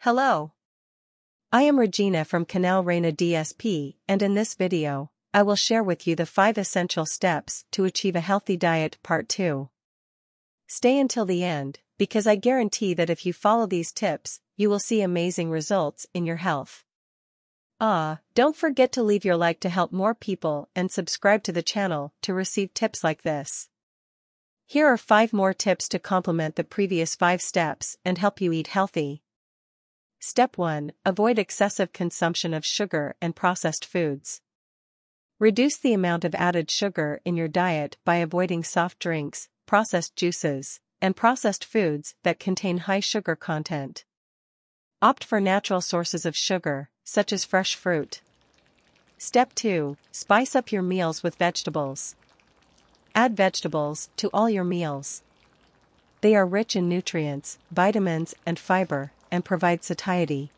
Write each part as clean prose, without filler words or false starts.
Hello. I am Regina from Canal Reina DSP, and in this video, I will share with you the 5 essential steps to achieve a healthy diet part 2. Stay until the end, because I guarantee that if you follow these tips, you will see amazing results in your health. Don't forget to leave your like to help more people and subscribe to the channel to receive tips like this. Here are 5 more tips to complement the previous 5 steps and help you eat healthy. Step 1. Avoid excessive consumption of sugar and processed foods. Reduce the amount of added sugar in your diet by avoiding soft drinks, processed juices, and processed foods that contain high sugar content. Opt for natural sources of sugar, such as fresh fruit. Step 2. Spice up your meals with vegetables. Add vegetables to all your meals. They are rich in nutrients, vitamins, and fiber, and provide satiety.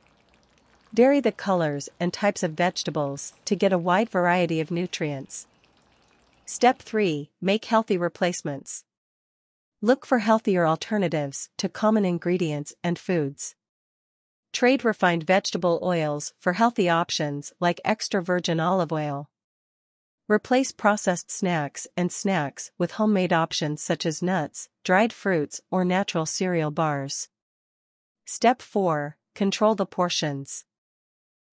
Vary the colors and types of vegetables to get a wide variety of nutrients. Step 3. Make healthy replacements. Look for healthier alternatives to common ingredients and foods. Trade refined vegetable oils for healthy options like extra virgin olive oil. Replace processed snacks with homemade options such as nuts, dried fruits, or natural cereal bars. Step 4. Control the portions.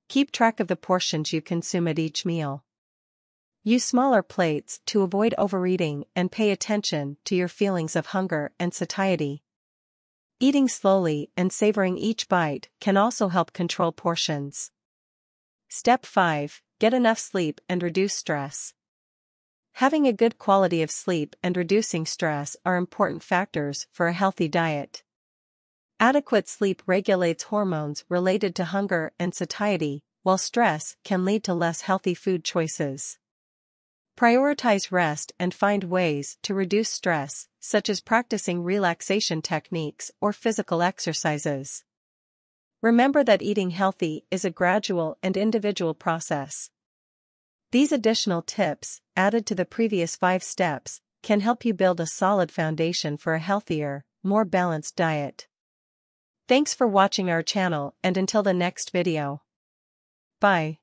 Keep track of the portions you consume at each meal. Use smaller plates to avoid overeating and pay attention to your feelings of hunger and satiety. Eating slowly and savoring each bite can also help control portions. Step 5. Get enough sleep and reduce stress. Having a good quality of sleep and reducing stress are important factors for a healthy diet. Adequate sleep regulates hormones related to hunger and satiety, while stress can lead to less healthy food choices. Prioritize rest and find ways to reduce stress, such as practicing relaxation techniques or physical exercises. Remember that eating healthy is a gradual and individual process. These additional tips, added to the previous 5 steps, can help you build a solid foundation for a healthier, more balanced diet. Thanks for watching our channel, and until the next video. Bye.